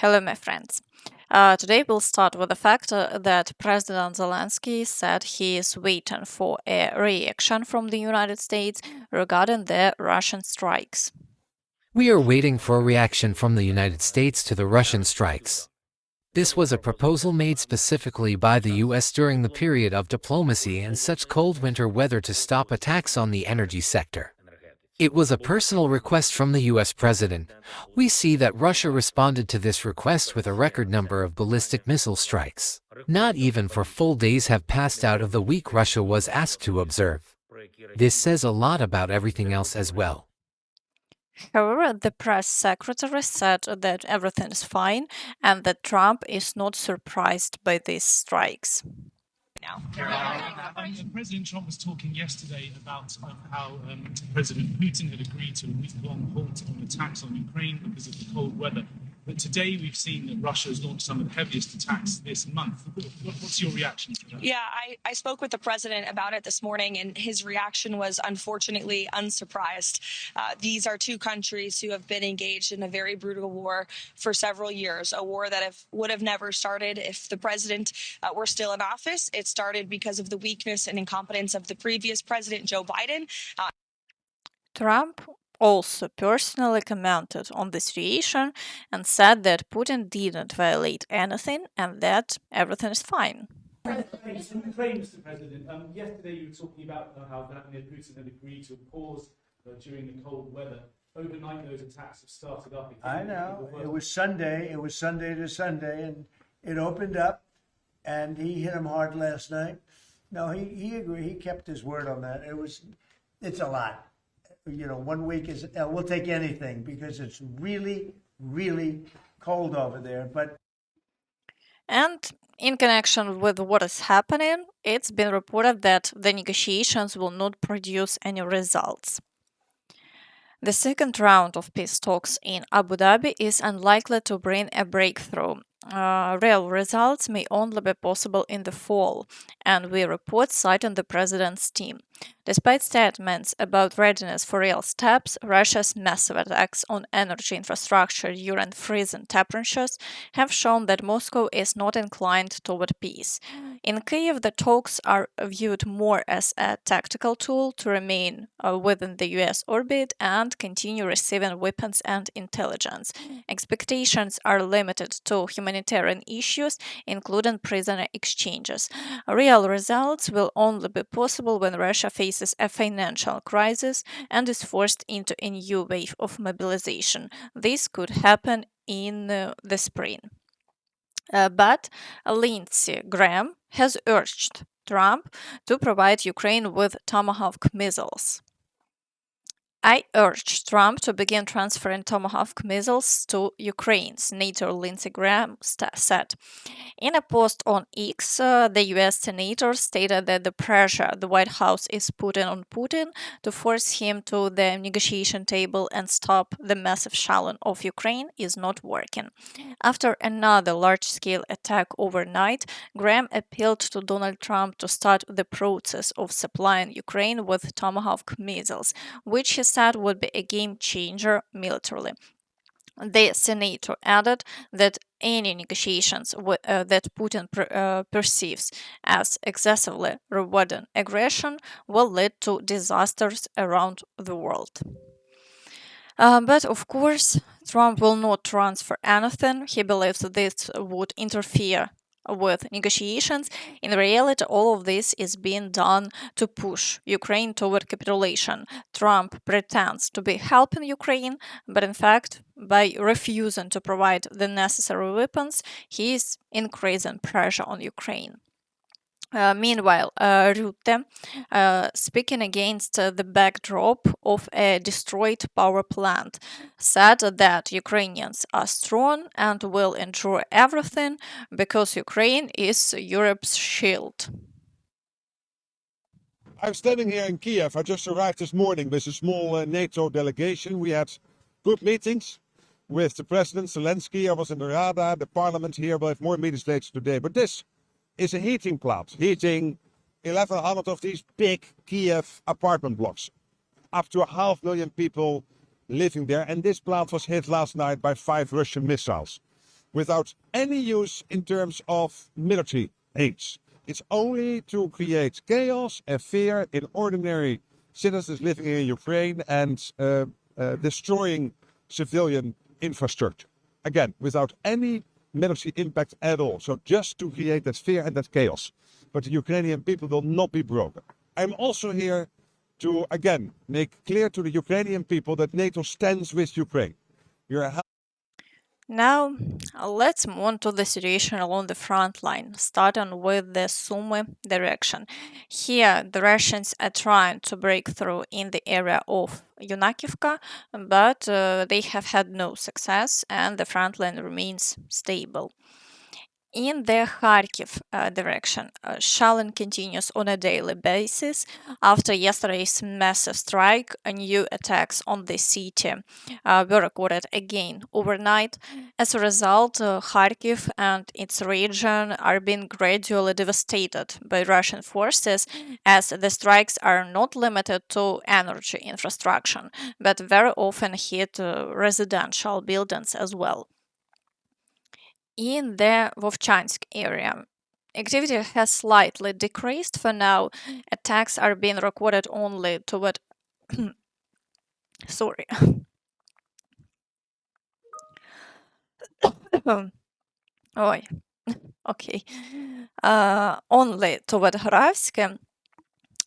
Hello, my friends. Today we'll start with the fact that President Zelensky said he is waiting for a reaction from the United States regarding the Russian strikes. We are waiting for a reaction from the United States to the Russian strikes. This was a proposal made specifically by the US during the period of diplomacy and such cold winter weather to stop attacks on the energy sector. It was a personal request from the US president. We see that Russia responded to this request with a record number of ballistic missile strikes. Not even for full days have passed out of the week Russia was asked to observe. This says a lot about everything else as well. However, the press secretary said that everything is fine and that Trump is not surprised by these strikes. Now. President Trump was talking yesterday about how President Putin had agreed to a week-long halt on attacks on Ukraine because of the cold weather. But today we've seen that Russia has launched some of the heaviest attacks this month. What's your reaction to that? Yeah, I spoke with the president about it this morning, and his reaction was unfortunately unsurprised. These are two countries who have been engaged in a very brutal war for several years, a war that would have never started if the president were still in office. It started because of the weakness and incompetence of the previous president, Joe Biden. Trump also personally commented on the situation and said that Putin didn't violate anything and that everything is fine. Ukraine, Mr. President. Yesterday you were talking about how Vladimir Putin had agreed to a pause during the cold weather. Overnight, those attacks have started up again. I know. It was Sunday. It was Sunday to Sunday, and it opened up, and he hit him hard last night. No, he agreed. He kept his word on that. It's a lot. 1 week is, we'll take anything because it's really, really cold over there. And in connection with what is happening, it's been reported that the negotiations will not produce any results. The second round of peace talks in Abu Dhabi is unlikely to bring a breakthrough. Real results may only be possible in the fall, and we report citing the president's team. Despite statements about readiness for real steps, Russia's massive attacks on energy infrastructure during freezing temperatures have shown that Moscow is not inclined toward peace. In Kyiv, the talks are viewed more as a tactical tool to remain within the US orbit and continue receiving weapons and intelligence. Expectations are limited to humanitarian issues, including prisoner exchanges. Real results will only be possible when Russia faces a financial crisis and is forced into a new wave of mobilization. This could happen in the spring. But Lindsey Graham has urged Trump to provide Ukraine with Tomahawk missiles. I urge Trump to begin transferring Tomahawk missiles to Ukraine's NATO, Lindsey Graham said. In a post on X, the US senator stated that the pressure the White House is putting on Putin to force him to the negotiation table and stop the massive shelling of Ukraine is not working. After another large-scale attack overnight, Graham appealed to Donald Trump to start the process of supplying Ukraine with Tomahawk missiles, which he said would be a game changer militarily. The senator added that any negotiations that Putin perceives as excessively rewarding aggression will lead to disasters around the world. But of course, Trump will not transfer anything. He believes that this would interfere with negotiations. In reality, all of this is being done to push Ukraine toward capitulation. Trump pretends to be helping Ukraine, but in fact, by refusing to provide the necessary weapons, he is increasing pressure on Ukraine. Meanwhile, Rutte, speaking against the backdrop of a destroyed power plant, said that Ukrainians are strong and will endure everything because Ukraine is Europe's shield. I'm standing here in Kiev. I just arrived this morning with a small NATO delegation. We had good meetings with the President Zelensky. I was in the Rada, the parliament here. We'll have more meetings later today. But this is a heating plant, heating 1,100 of these big Kiev apartment blocks. Up to 500,000 people living there. And this plant was hit last night by 5 Russian missiles. without any use in terms of military aids. It's only to create chaos and fear in ordinary citizens living in Ukraine and destroying civilian infrastructure. Again, without any military impact at all. So just to create that fear and that chaos. But the Ukrainian people will not be broken. I'm also here to, again, make clear to the Ukrainian people that NATO stands with Ukraine. Now, let's move on to the situation along the front line, starting with the Sumy direction. Here, the Russians are trying to break through in the area of Yunakivka, but they have had no success and the front line remains stable. In the Kharkiv direction, shelling continues on a daily basis. After yesterday's massive strike, new attacks on the city were recorded again overnight. As a result, Kharkiv and its region are being gradually devastated by Russian forces, as the strikes are not limited to energy infrastructure, but very often hit residential buildings as well. In the Vovchansk area, activity has slightly decreased for now. Attacks are being recorded only toward sorry. Oi. Okay. Only toward Horavsk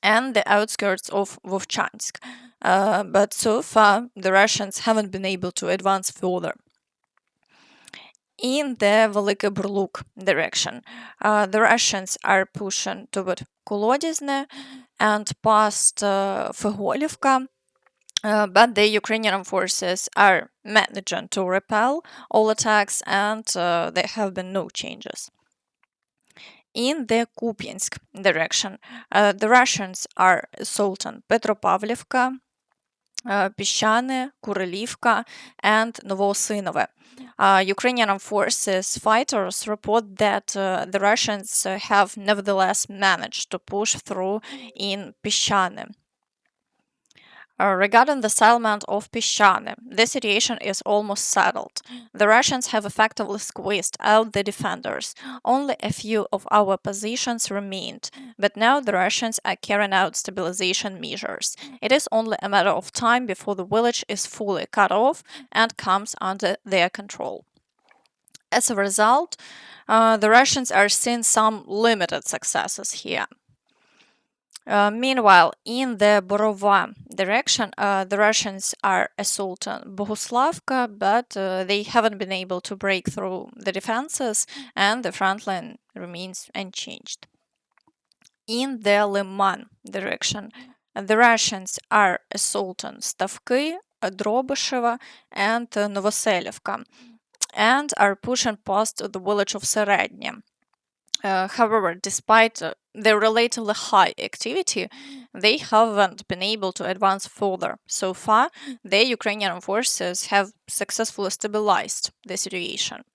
and the outskirts of Vovchansk. But so far, the Russians haven't been able to advance further. In the Velykyi Burluk direction, the Russians are pushing toward Kolodizne and past Figolivka, but the Ukrainian forces are managing to repel all attacks and there have been no changes. In the Kupiansk direction, the Russians are assaulting Petropavlivka, Pishchane, Kurylivka, and Novosynove. Ukrainian forces fighters report that the Russians have nevertheless managed to push through in Pishchane. Regarding the settlement of Pishchane, the situation is almost settled. The Russians have effectively squeezed out the defenders. Only a few of our positions remained, but now the Russians are carrying out stabilization measures. It is only a matter of time before the village is fully cut off and comes under their control. As a result, the Russians are seeing some limited successes here. Meanwhile, in the Borova direction, the Russians are assaulting Boguslavka, but they haven't been able to break through the defenses, and the front line remains unchanged. In the Lyman direction, the Russians are assaulting Stavky, Drobyshevo, and Novoselivka, and are pushing past the village of Serednya. However, despite their relatively high activity, they haven't been able to advance further. So far, the Ukrainian forces have successfully stabilized the situation.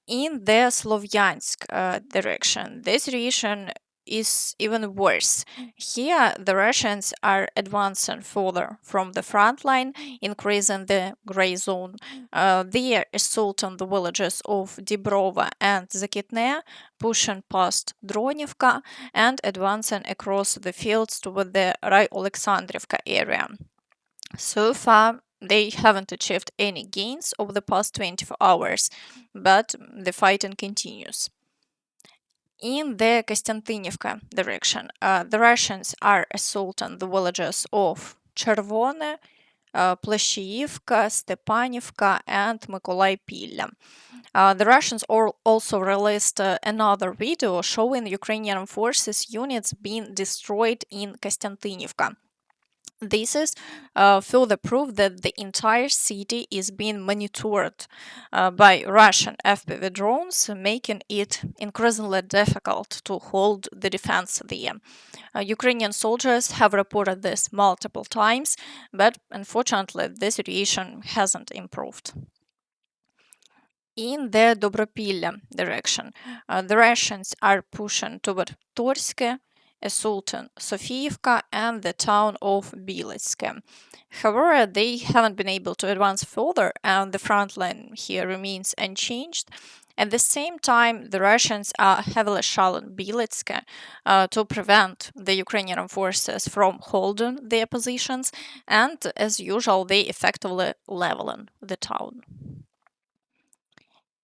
In the Sloviansk direction, the situation is even worse. Here, the Russians are advancing further from the front line, increasing the gray zone. They are assaulting the villages of Dibrova and Zakitne, pushing past Dronivka, and advancing across the fields toward the Rai-Alexandrivka area. So far, they haven't achieved any gains over the past 24 hours, but the fighting continues. In the Kostiantynivka direction, the Russians are assaulting the villages of Chervone, Pleshiyivka, Stepanivka, and Mykolaipolle. The Russians also released another video showing Ukrainian forces units being destroyed in Kostiantynivka. This is further proof that the entire city is being monitored by Russian FPV drones, making it increasingly difficult to hold the defense there. Ukrainian soldiers have reported this multiple times, but unfortunately the situation hasn't improved. In the Dobropillia direction, the Russians are pushing toward Torske, assaulting Sofiivka and the town of Biletske. However, they haven't been able to advance further, and the front line here remains unchanged. At the same time, the Russians are heavily shelling Biletske to prevent the Ukrainian forces from holding their positions, and as usual, they effectively leveling the town.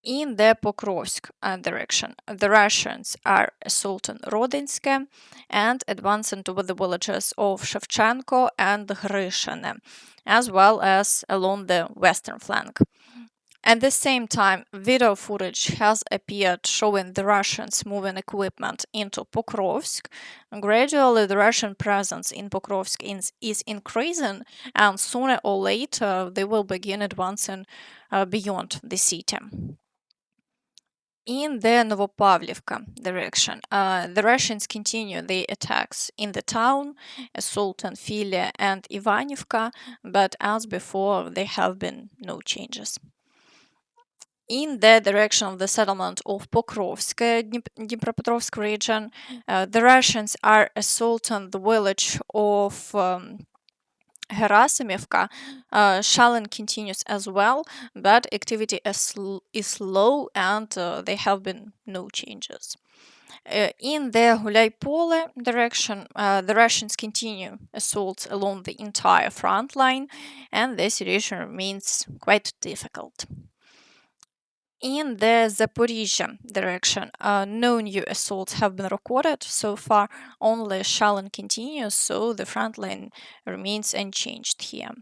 In the Pokrovsk direction, the Russians are assaulting Rodinske and advancing toward the villages of Shevchenko and Grishine, as well as along the western flank. At the same time, video footage has appeared showing the Russians moving equipment into Pokrovsk. Gradually, the Russian presence in Pokrovsk is increasing, and sooner or later they will begin advancing beyond the city. In the Novopavlivka direction, the Russians continue their attacks in the town, assaulting Filia and Ivanivka, but as before, there have been no changes. In the direction of the settlement of Pokrovsk, Dnipropetrovsk region, the Russians are assaulting the village of Gerasimivka. Shelling continues as well, but activity is low and there have been no changes. In the Huliaipole direction, the Russians continue assaults along the entire front line, and the situation remains quite difficult. In the Zaporizhzhia direction, no new assaults have been recorded so far, only shelling continues, so the front line remains unchanged here.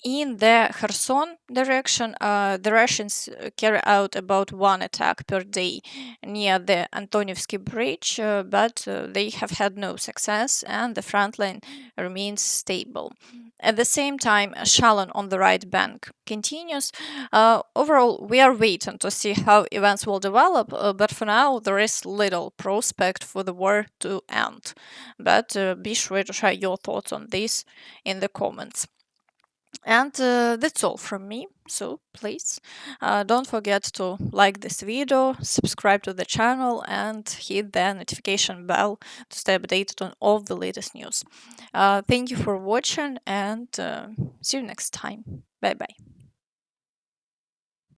In the Kherson direction, the Russians carry out about one attack per day near the Antonivsky Bridge, but they have had no success and the front line remains stable. At the same time, shelling on the right bank continues. Overall, we are waiting to see how events will develop, but for now, there is little prospect for the war to end. But be sure to share your thoughts on this in the comments. And that's all from me, so please don't forget to like this video, subscribe to the channel and hit the notification bell to stay updated on all the latest news. Thank you for watching and see you next time. Bye bye.